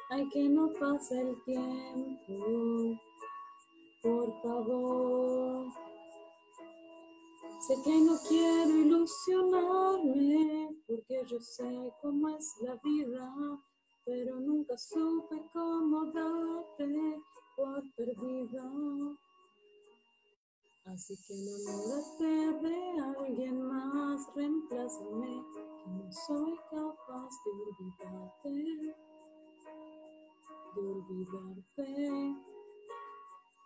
Ay, que no pase el tiempo, por favor. Sé que no quiero ilusionarme, porque yo sé cómo es la vida, pero nunca supe cómo darte por perdida. Así que enamórate de alguien más, reemplázame, que no soy capaz de olvidarte.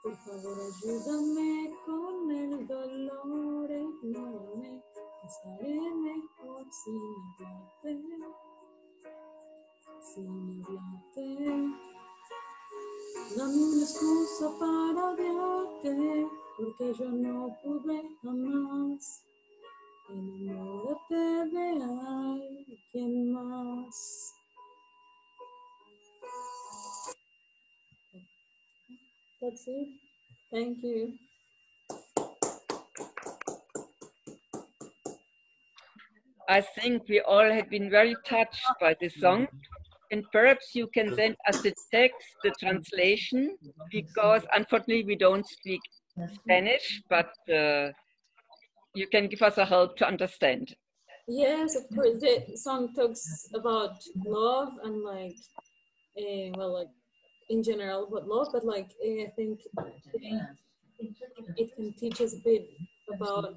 Por favor ayúdame con el dolor, ignórame, que estaré mejor sin hablarte. Dame una excusa para odiarte, porque yo no pude jamás. Enamórate de alguien más. That's it. Thank you. I think we all have been very touched by this song, and perhaps you can send us the text, the translation, because unfortunately we don't speak Spanish, but you can give us a help to understand. Yes, of course. The song talks about love and like, well, like in general about love, but like I think it can teach us a bit about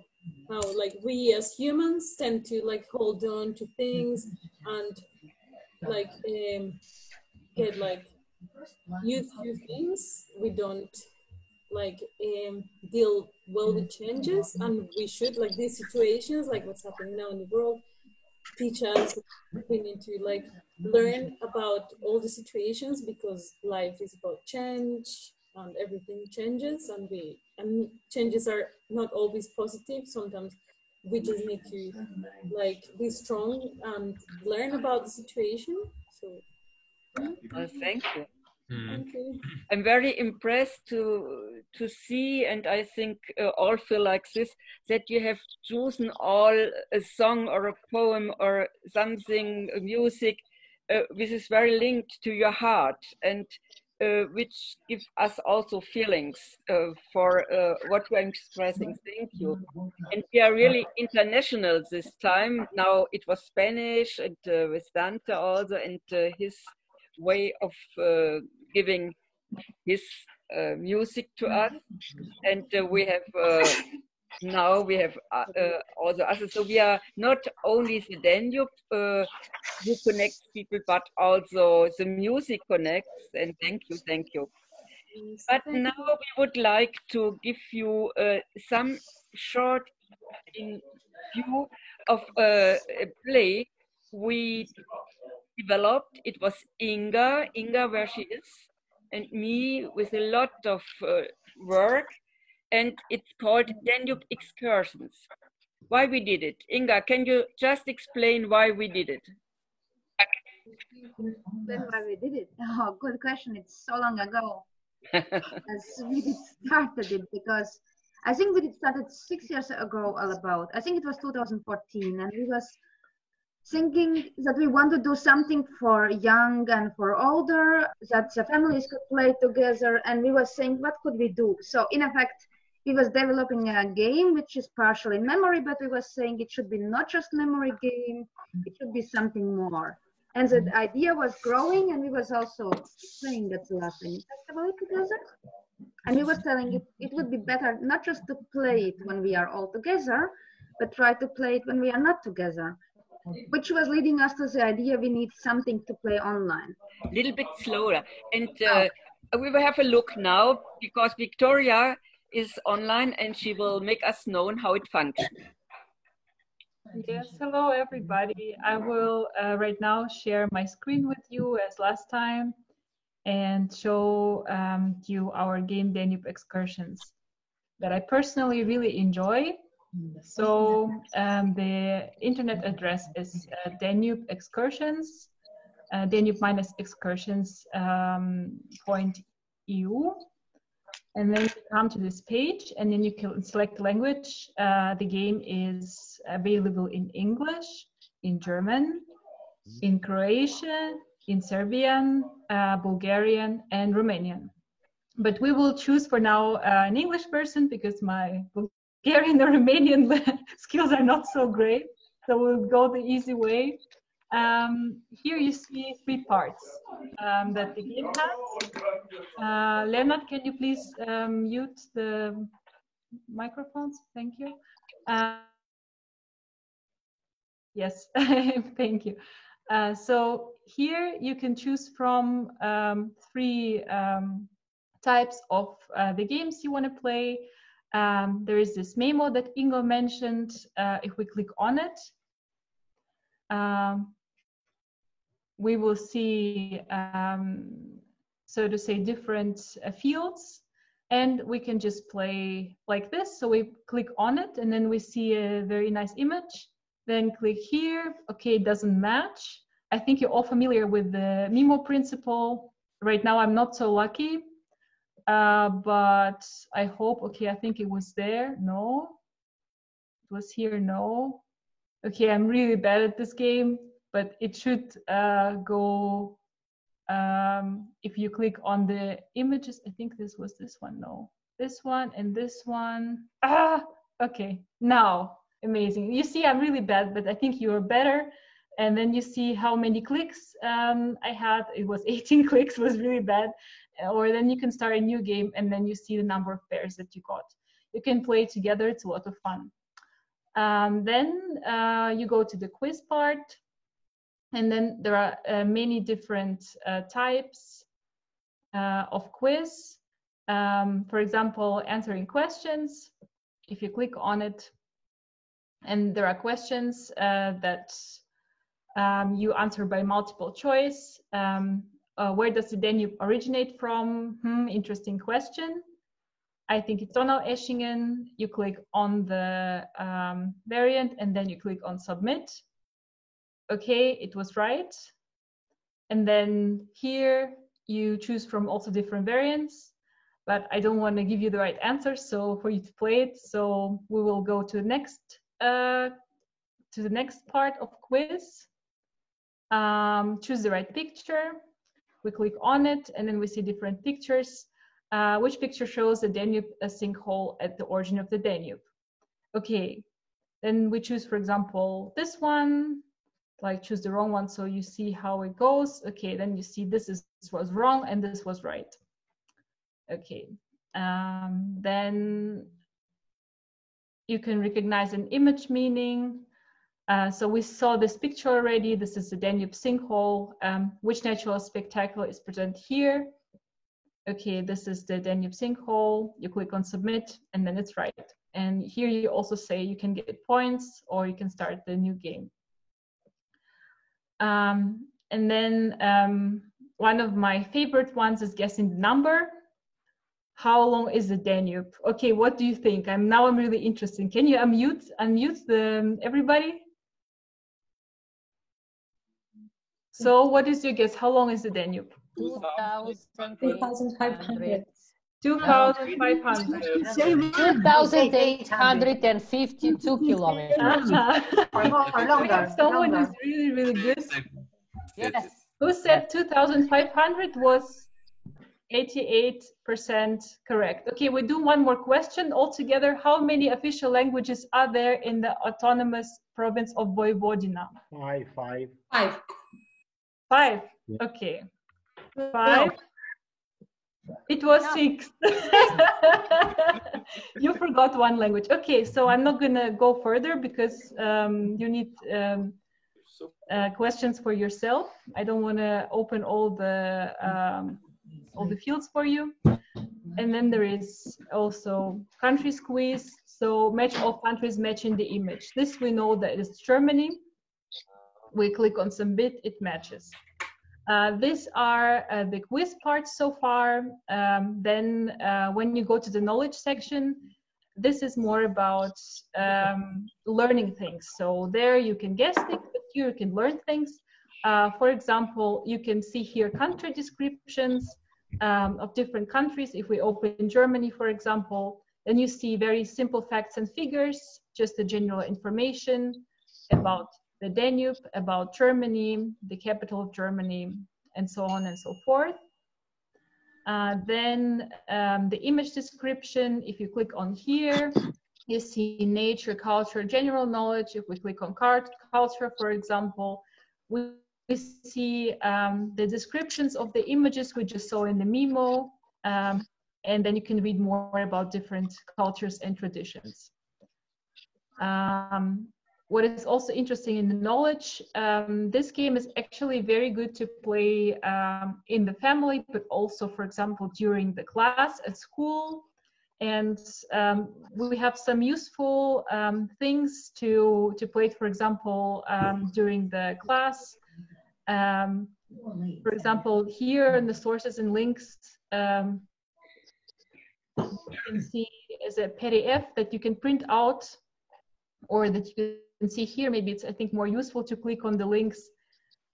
how like we as humans tend to like hold on to things and like get like used to things we don't like deal well with changes, and we should, like, these situations, like what's happening now in the world, teach us. We need to like learn about all the situations, because life is about change and everything changes, and changes are not always positive. Sometimes we just need to like be strong and learn about the situation. So well, thank you. thank you. I'm very impressed to see, and I think all feel like this, that you have chosen all a song or a poem or something, music, which is very linked to your heart, and which give us also feelings for what we're expressing. Thank you. And we are really international this time. Now it was Spanish, and with Dante also, and his way of giving his music to us, and we have now we have also others. So we are not only the Danube who connects people, but also the music connects. And thank you, thank you. But now we would like to give you some short view of a play we developed. It was Inga where she is, and me with a lot of work, and it's called Danube Excursions. Why we did it? Inga, can you just explain why we did it? Why we did it? Oh, good question. It's so long ago as we started it, because I think we started 6 years ago all about. I think it was 2014, and we was thinking that we want to do something for young and for older, that the families could play together, and we were saying, what could we do? So in effect, we was developing a game which is partially memory, but we were saying it should be not just memory game, it should be something more. And the idea was growing, and we was also playing that last festival together. And we was telling it would be better not just to play it when we are all together, but try to play it when we are not together. Which was leading us to the idea we need something to play online. A little bit slower. And we will have a look now, because Victoria is online and she will make us know how it functions. Yes, hello everybody. I will right now share my screen with you as last time and show you our game Danube Excursions that I personally really enjoy. So the internet address is Danube Excursions, Danube-excursions.eu. And then you come to this page, and then you can select the language. The game is available in English, in German, in Croatian, in Serbian, Bulgarian, and Romanian. But we will choose for now an English version, because my Bulgarian or Romanian skills are not so great. So we'll go the easy way. Here you see 3 parts that the game has. Leonard, can you please mute the microphones? Thank you. Yes, thank you. So here you can choose from 3 types of the games you want to play. There is this memo that Ingo mentioned. If we click on it, we will see, so to say, different fields, and we can just play like this. So we click on it, and then we see a very nice image. Then click here. Okay, it doesn't match. I think you're all familiar with the MIMO principle. Right now, I'm not so lucky, but I hope, okay, I think it was there. No, it was here, no. Okay, I'm really bad at this game, but it should go, if you click on the images, I think this was this one, no. This one and this one. Okay, now, amazing. You see, I'm really bad, but I think you are better. And then you see how many clicks I had. It was 18 clicks, was really bad. Or then you can start a new game, and then you see the number of pairs that you got. You can play together, it's a lot of fun. Then you go to the quiz part, and then there are many different types of quiz. For example, answering questions. If you click on it, and there are questions that you answer by multiple choice. Where does the Danube originate from? Interesting question. I think it's Donaueschingen. You click on the variant and then you click on submit. Okay, it was right. And then here you choose from also different variants, but I don't want to give you the right answer, so for you to play it. So we will go to the next part of quiz. Choose the right picture. We click on it and then we see different pictures. Which picture shows the Danube, a sinkhole at the origin of the Danube? Okay, then we choose, for example, this one, like choose the wrong one so you see how it goes. Okay, then you see this was wrong and this was right. Okay, then you can recognize an image meaning. So we saw this picture already. This is the Danube sinkhole. Which natural spectacle is present here? Okay, this is the Danube sinkhole. You click on submit and then it's right. And here you also say you can get points or you can start the new game. And then one of my favorite ones is guessing the number. How long is the Danube? Okay, what do you think? I'm really interested. Can you unmute everybody? So what is your guess? How long is the Danube? 2,500. 2,500. 2,852 kilometers. Someone is really, really good. Yes. Who said 2,500 was 88% correct. Okay, we do one more question altogether. How many official languages are there in the autonomous province of Vojvodina? Five. Okay. 5. It was 6. You forgot one language. Okay, so I'm not gonna go further because you need questions for yourself. I don't want to open all the fields for you. And then there is also country quiz. So match all countries matching the image. This we know that it's Germany. We click on submit, it matches. These are the quiz parts so far. Then when you go to the knowledge section, this is more about learning things. So there you can guess things, but here you can learn things. For example, you can see here country descriptions of different countries. If we open Germany, for example, then you see very simple facts and figures, just the general information about the Danube, about Germany, the capital of Germany, and so on and so forth. Then the image description, if you click on here, you see nature, culture, general knowledge. If we click on culture, for example, we see the descriptions of the images we just saw in the memo, and then you can read more about different cultures and traditions. What is also interesting in the knowledge, this game is actually very good to play in the family, but also, for example, during the class at school. And we have some useful things to play, for example, during the class. For example, here in the sources and links, you can see as a PDF that you can print out, or that you can see here. Maybe it's, I think, more useful to click on the links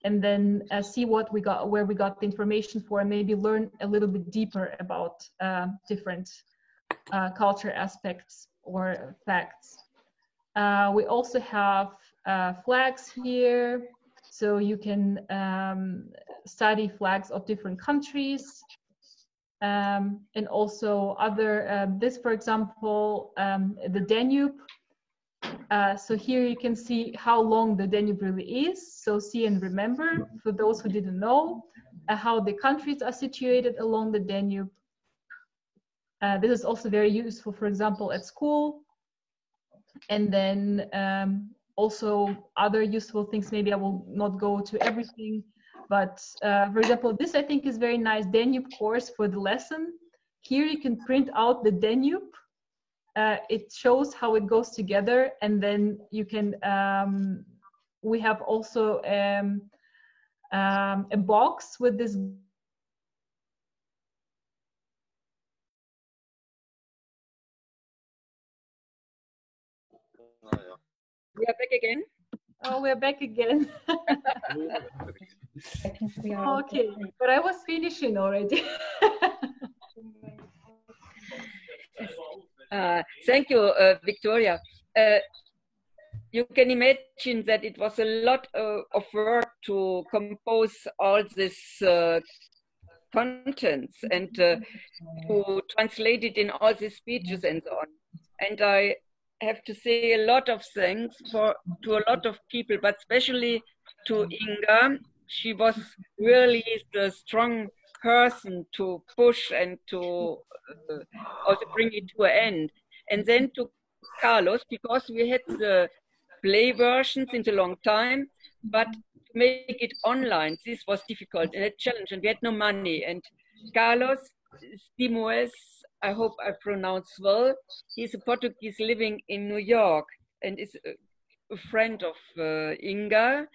and then see what we got, where we got the information for, and maybe learn a little bit deeper about different culture aspects or facts. We also have flags here, so you can study flags of different countries, and also other, this, for example, the Danube. So here you can see how long the Danube really is. So see and remember, for those who didn't know, how the countries are situated along the Danube. This is also very useful, for example, at school. And then also other useful things, maybe I will not go to everything, but for example, this I think is very nice, Danube course for the lesson. here you can print out the Danube. It shows how it goes together, and then you can, we have also a box with this. We are back again. Oh, we're back again. Okay, but I was finishing already. Thank you, Victoria. You can imagine that it was a lot of work to compose all this contents and to translate it in all these speeches and so on. And I have to say a lot of thanks to a lot of people, but especially to Inga. She was really the strong person to push and to also bring it to an end. And then to Carlos, because we had the play versions in a long time, but to make it online, this was difficult and a challenge, and we had no money. And Carlos Simoes, I hope I pronounce well, he's a Portuguese living in New York and is a friend of Inga,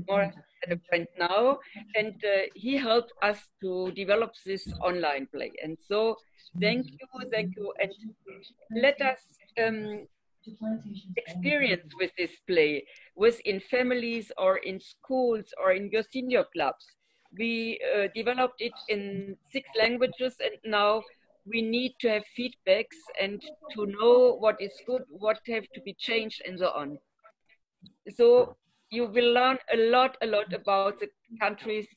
more than a friend now, and he helped us to develop this online play. And so thank you, and let us experience with this play within families or in schools or in your senior clubs. We developed it in 6 languages, and now we need to have feedbacks and to know what is good, what have to be changed, and so on. So you will learn a lot about the countries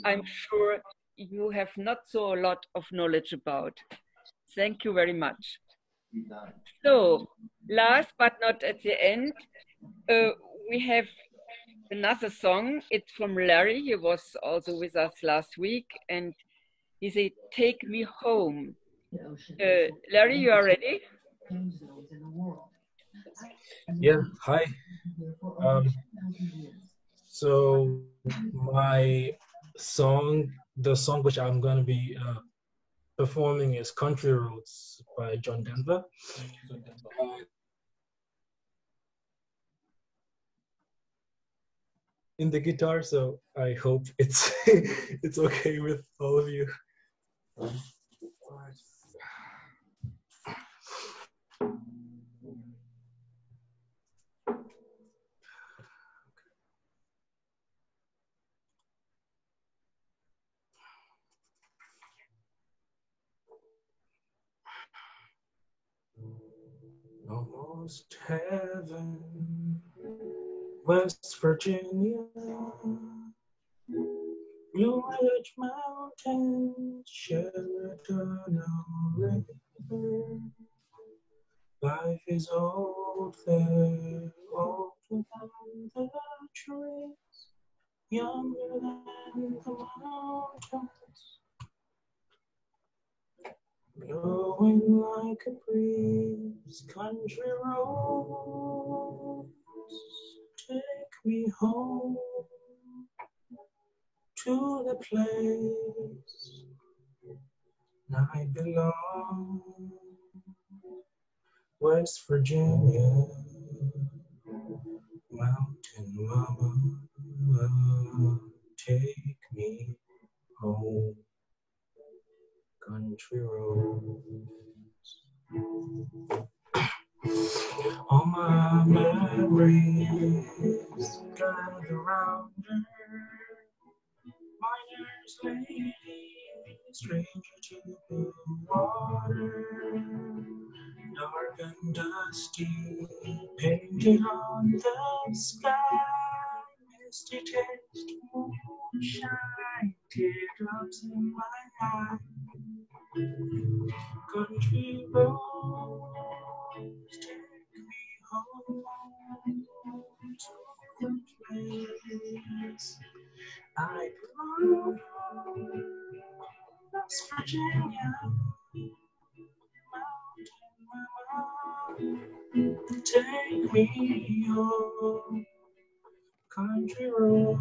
I'm sure you have not so a lot of knowledge about. Thank you very much. So last but not at the end, we have another song. It's from Larry. He was also with us last week, and he said, "Take me home." Larry, you are ready? Yeah, hi. So my song, the song which I'm going to be performing is Country Roads by John Denver. In the guitar, so I hope it's it's okay with all of you. Almost heaven, West Virginia, Blue Ridge Mountains, Sheridan River. Life is old there, older than the trees, younger than the mountains, blowing like a breeze. Country roads, take me home to the place I belong. West Virginia, mountain mama, take me home. Country roads. All my memories gather around her. Miner's lady, stranger to the water. Dark and dusty, painted on the sky. Misty taste, moonshine, teardrops in my eye. Country roads, take me home to the place I belong. West Virginia, take me home. Country road.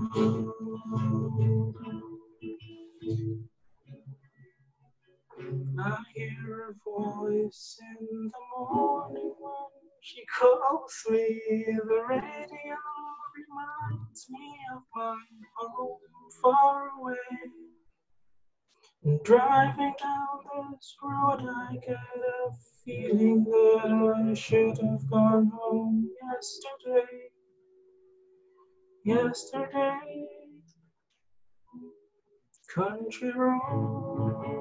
I I hear her voice in the morning when she calls me. The radio reminds me of my home far away. And driving down this road, I get a feeling that I should have gone home yesterday. Yesterday, country roads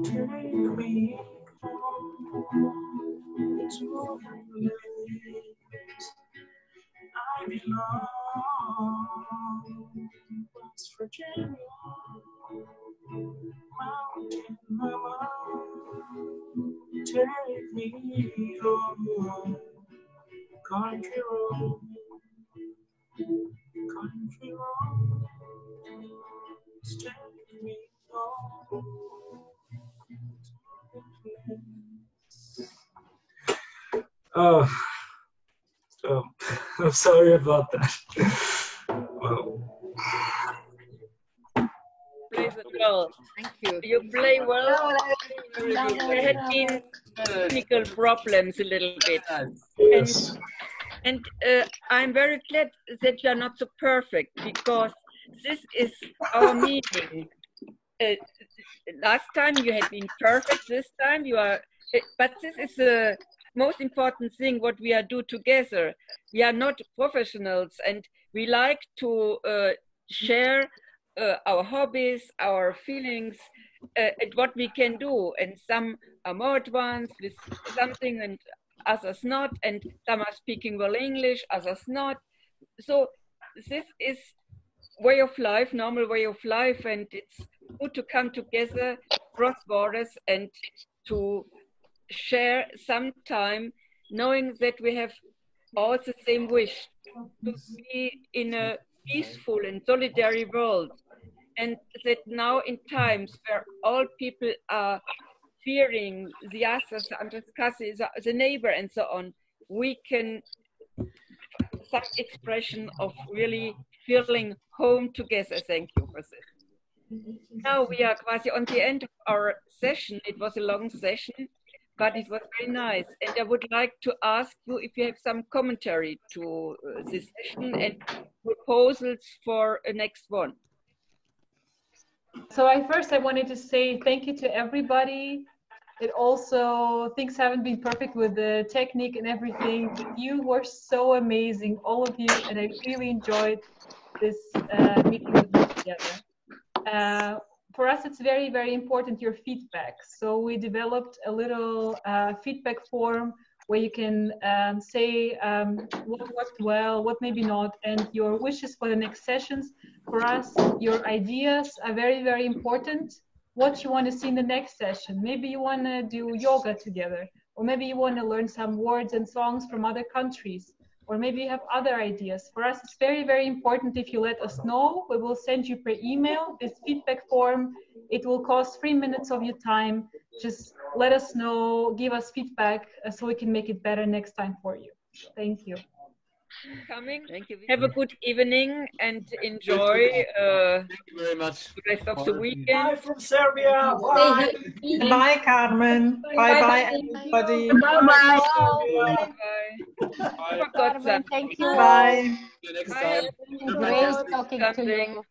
take me home to the place I belong. West Virginia, mountain mama, take me home. Country road, country road, take me home. Oh, I'm sorry about that. Well. Plays it well. Thank you. You play well. There had been technical problems a little bit. Yes. And I'm very glad that you are not so perfect, because this is our meeting. Last time you had been perfect, this time you are, but this is the most important thing what we are do together. We are not professionals, and we like to share our hobbies, our feelings, and what we can do. And some are more advanced with something and others not, and some are speaking well English, others not. So this is way of life, normal way of life, and it's good to come together across borders and to share some time, knowing that we have all the same wish to be in a peaceful and solidary world, and that now in times where all people are fearing the others, the neighbor and so on, we can some expression of really feeling home together. Thank you for this. Now we are quasi on the end of our session. It was a long session, but it was very nice. And I would like to ask you if you have some commentary to this session and proposals for a next one. So I wanted to say thank you to everybody. It also, things haven't been perfect with the technique and everything. You were so amazing, all of you, and I really enjoyed this meeting with you together. For us, it's very, very important, your feedback. So we developed a little feedback form where you can say what worked well, what maybe not, and your wishes for the next sessions. For us, your ideas are very, very important. What you want to see in the next session. Maybe you want to do yoga together, or maybe you want to learn some words and songs from other countries, or maybe you have other ideas. For us, it's very, very important if you let us know. We will send you per email this feedback form. It will cost 3 minutes of your time. Just let us know, give us feedback so we can make it better next time for you. Thank you. Coming. Thank you. Have a good evening and enjoy Thank you very much. the rest of the weekend. Bye from Serbia. Bye. Bye, Carmen. Bye-bye, everybody. Bye-bye. Bye. Carmen, thank you. Bye. See you next Bye. time. Great talking to you.